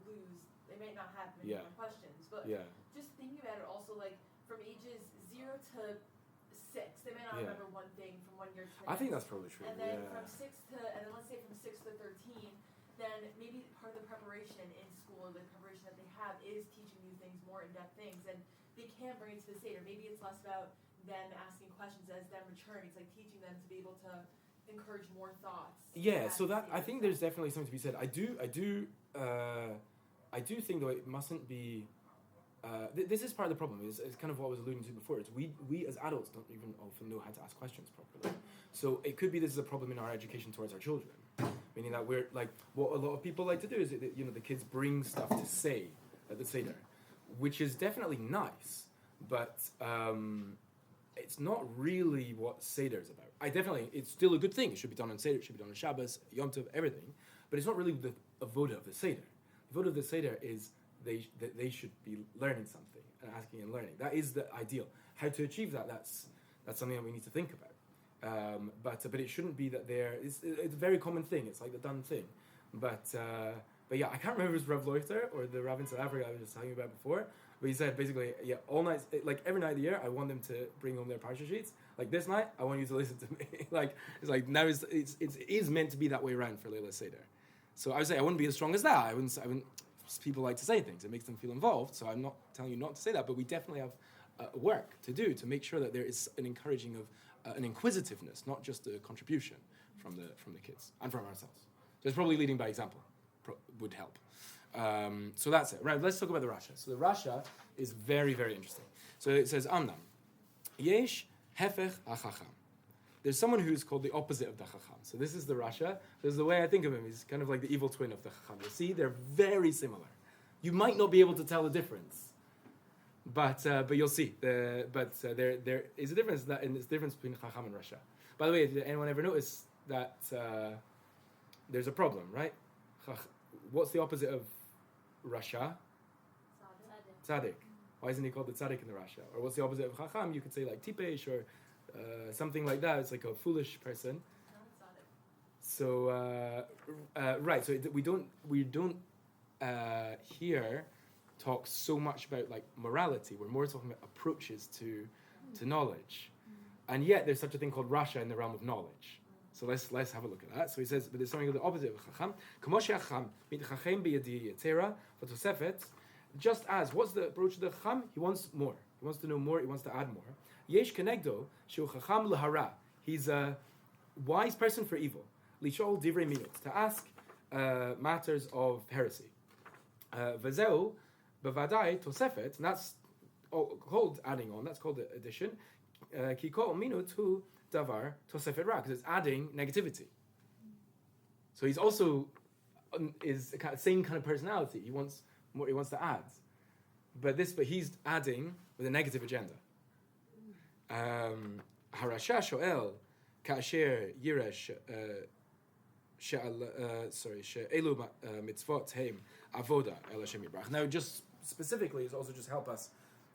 Speaker 4: lose. They might not have many more questions. But just thinking about it, also from ages 0 to 6, they might not remember one thing from 1 year to the next.
Speaker 1: I think that's probably true.
Speaker 4: And then from 6 to, and then let's say from 6 to 13, then maybe part of the preparation in school, the preparation that they have, is teaching you things, more in-depth things, and they can bring it to the Seder. Maybe it's less about them asking questions as them maturing. It's teaching them to be able to encourage more thoughts.
Speaker 1: Yeah, so that I think there's definitely something to be said. I do think though it mustn't be. This is part of the problem. Is kind of what I was alluding to before. It's we as adults don't even often know how to ask questions properly. So it could be this is a problem in our education towards our children, meaning that we're what a lot of people like to do is that, the kids bring stuff to say at the Seder, which is definitely nice, but it's not really what Seder is about. It's still a good thing. It should be done on Seder, it should be done on Shabbos, Yom Tov, everything, but it's not really the avoda of the Seder. The avoda of the Seder is they should be learning something and asking and learning. That is the ideal. How to achieve that? That's something that we need to think about. But it shouldn't be that it's a very common thing. It's like the done thing. But yeah, I can't remember if it was Rav Leuchter or the Rav in South Africa I was just talking about before. But he said basically, yeah, all nights, like every night of the year, I want them to bring home their parsha sheets. Like this night, I want you to listen to me. Like it's like now it is meant to be that way around for Leila Seder. So I would say I wouldn't be as strong as that. I wouldn't. People like to say things. It makes them feel involved. So I'm not telling you not to say that. But we definitely have work to do to make sure that there is an encouraging of an inquisitiveness, not just a contribution from the kids and from ourselves. So it's probably leading by example would help. So that's it. Right, let's talk about the Rasha. So the Rasha is very, very interesting. So it says, Amnam, Yesh Hefech HaChacham. There's someone who's called the opposite of the Chacham. So this is the Rasha. This is the way I think of him. He's kind of like the evil twin of the Chacham. You see, they're very similar. You might not be able to tell the difference, but you'll see. There is a difference and it's the difference between Chacham and Rasha. By the way, did anyone ever notice that there's a problem, right? What's the opposite of Rasha? Tzaddik. Why isn't he called the tzaddik in the Rasha? Or what's the opposite of Chacham? You could say like Tipesh or something like that. It's like a foolish person. So right. So we don't here talk so much about like morality. We're more talking about approaches to knowledge, and yet there's such a thing called Rasha in the realm of knowledge. So let's have a look at that. So he says, but there's something of the opposite of Chacham. Kamosh Chacham mit Chachem biyadi yetera v'tosefet. Just as, what's the approach to the Chacham? He wants more. He wants to know more. He wants to add more. Yesh kenegdo shu Chacham l'hara. He's a wise person for evil. Lishol divrei minut, to ask matters of heresy. V'zeu b'vadai tosefet, and that's called adding on. That's called addition. Ki kol minut hu davar tosefet ra, because it's adding negativity. So he's also is the same kind of personality. He wants more. He wants to add, but he's adding with a negative agenda. Harasha shoel kasher yiresh she'elu mitzvot heim avoda el Hashem yirach. Now, just specifically, it's also just help us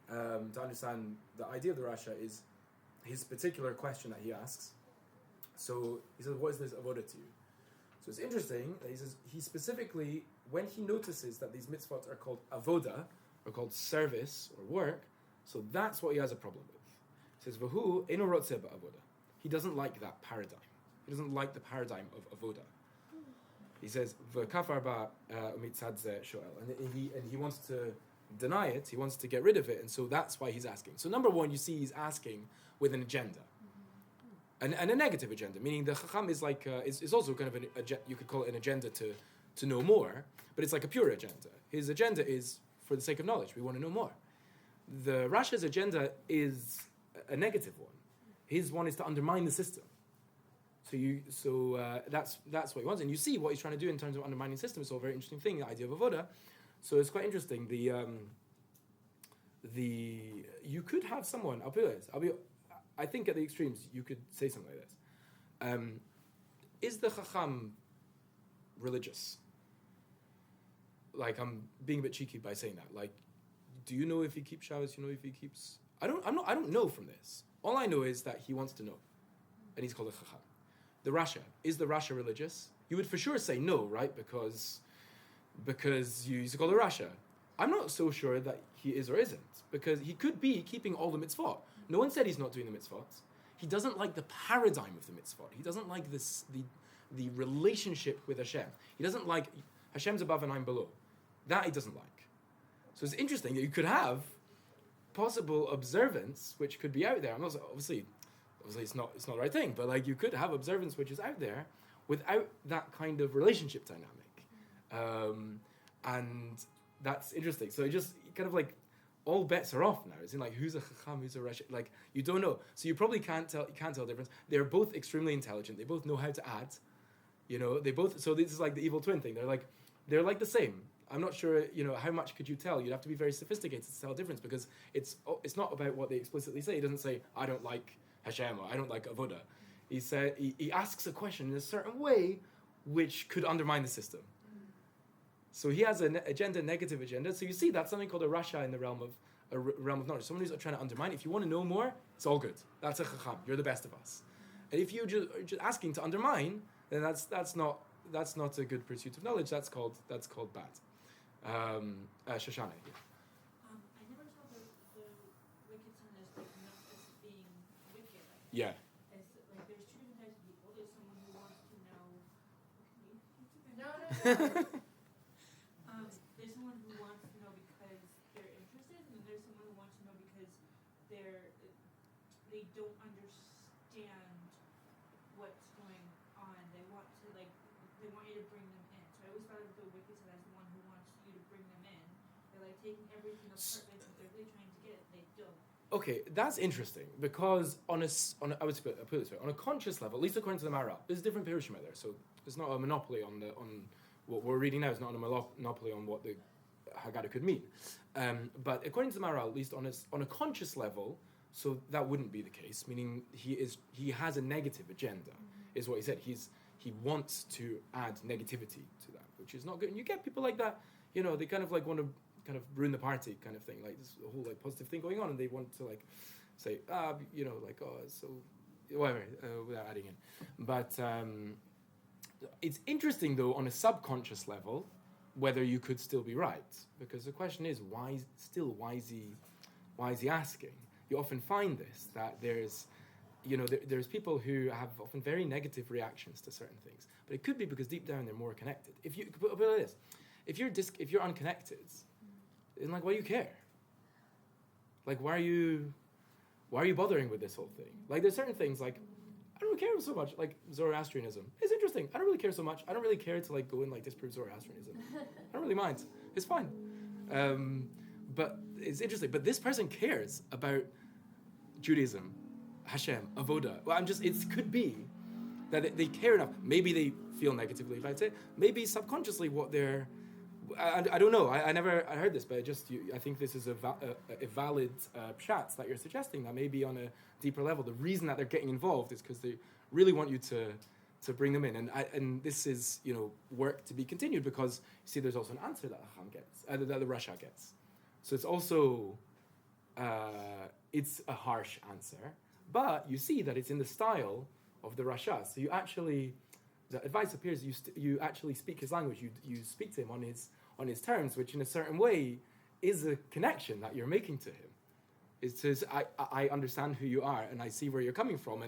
Speaker 1: to understand the idea of the Rasha is his particular question that he asks. So he says, "What is this avoda to you?" So it's interesting that he specifically, when he notices that these mitzvot are called avoda, or called service or work, so that's what he has a problem with. He says, "V'hu eino rotzeh ba'avoda." He doesn't like that paradigm. He doesn't like the paradigm of avoda. He says, "V'kafar ba mitzad zeh shoel," and he wants to deny it. He wants to get rid of it, and so that's why he's asking. So number one, you see, he's asking with an agenda, and a negative agenda, meaning the Chacham is like is also kind of you could call it an agenda to know more, but it's like a pure agenda. His agenda is for the sake of knowledge. We want to know more. The Rasha's agenda is a negative one. His one is to undermine the system. So that's what he wants, and you see what he's trying to do in terms of undermining the system. It's all a very interesting thing, the idea of avoda. So it's quite interesting. You could have someone. I'll put it like this. I think at the extremes you could say something like this. Is the Chacham religious? Like, I'm being a bit cheeky by saying that. Like, do you know if he keeps Shabbos? You know if he keeps? I don't know from this. All I know is that he wants to know, and he's called a Chacham. The Rasha, is the Rasha religious? You would for sure say no, right? Because you used to call the Rasha. I'm not so sure that he is or isn't, because he could be keeping all the mitzvot. No one said he's not doing the mitzvot. He doesn't like the paradigm of the mitzvot. He doesn't like the relationship with Hashem. He doesn't like Hashem's above and I'm below. That he doesn't like. So it's interesting that you could have possible observance which could be out there. I'm not obviously it's not the right thing, but like you could have observance which is out there without that kind of relationship dynamic, and that's interesting. So it just kind of like all bets are off now. It's in like who's a Chacham, who's a Rasha. Like you don't know, so you probably can't tell the difference. They're both extremely intelligent. They both know how to add. They both. So this is like the evil twin thing. They're like the same. I'm not sure, how much could you tell? You'd have to be very sophisticated to tell the difference, because it's not about what they explicitly say. He doesn't say, I don't like Hashem, or I don't like Avodah. He asks a question in a certain way which could undermine the system. So he has an agenda, negative agenda. So you see that's something called a rasha in the realm of knowledge. Someone who's trying to undermine. If you want to know more, it's all good. That's a chacham. You're the best of us. And if you're just asking to undermine, then that's not a good pursuit of knowledge. That's called bad. Shoshana. Yeah.
Speaker 2: I never saw the wicked son as like not as being wicked.
Speaker 1: Yeah.
Speaker 2: As like there's two different types of people. There's someone who wants to know.
Speaker 4: No.
Speaker 2: There's someone who wants to know because they're interested, and there's someone who wants to know because they don't understand what's going on. They want you to bring them in. So I always thought of the wicked son as the one who wants you to bring them in. They're like taking everything apart. They're really trying to get it. They don't.
Speaker 1: Okay, that's interesting because I would put it this way: on a conscious level, at least according to the Maharal, there's different pirushim out there. So it's not a monopoly on what we're reading now. It's not a monopoly on what the Haggadah could mean. But according to the Maharal, at least on a conscious level, so that wouldn't be the case. Meaning he has a negative agenda, is what he said. He wants to add negativity to that, which is not good. And you get people like that. They kind of like want to kind of ruin the party, kind of thing. Like this whole like positive thing going on, and they want to like say like so whatever without adding in. But it's interesting though on a subconscious level whether you could still be right, because the question is why is he asking? You often find this that there's people who have often very negative reactions to certain things, but it could be because deep down they're more connected. If you put it like this, if you're unconnected, then like why do you care? Like why are you bothering with this whole thing? Like there's certain things like I don't really care so much. Like Zoroastrianism, it's interesting. I don't really care so much. I don't really care to like go and like disprove Zoroastrianism. I don't really mind. It's fine. But it's interesting. But this person cares about Judaism, Hashem, Avodah. Well, it could be that they care enough. Maybe they feel negatively about it. Maybe subconsciously what they're... I don't know. I heard this, but I think this is a valid pshat that you're suggesting, that maybe on a deeper level, the reason that they're getting involved is because they really want you to bring them in. And this is, work to be continued, because you see there's also an answer that Hacham gets, that the Rasha gets. So it's also, it's a harsh answer, but you see that it's in the style of the Rasha. So you actually, the advice appears, you actually speak his language, you speak to him on his terms, which in a certain way is a connection that you're making to him. It says, I understand who you are, and I see where you're coming from,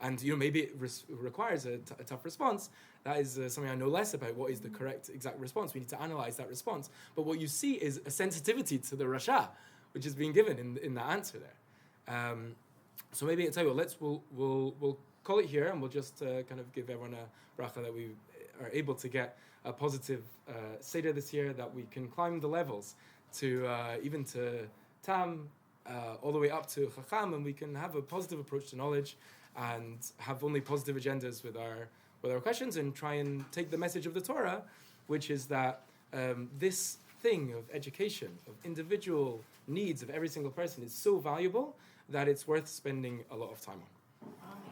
Speaker 1: and maybe it requires a tough response. That is something I know less about. What is the correct exact response? We need to analyze that response. But what you see is a sensitivity to the Rasha, which is being given in that answer there. So maybe I'll tell you what, we'll call it here, and we'll just kind of give everyone a bracha that we are able to get a positive Seder this year, that we can climb the levels to even to Tam, all the way up to Chacham, and we can have a positive approach to knowledge and have only positive agendas with our questions, and try and take the message of the Torah, which is that this thing of education, of individual needs of every single person, is so valuable that it's worth spending a lot of time on.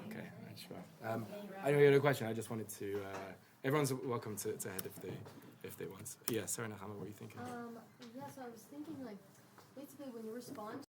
Speaker 1: Okay, sure. I know you had a question. I just wanted to. Everyone's welcome to head if they want. Yeah, Sarah Nahama, what were you thinking?
Speaker 3: So I was thinking, like, basically when you respond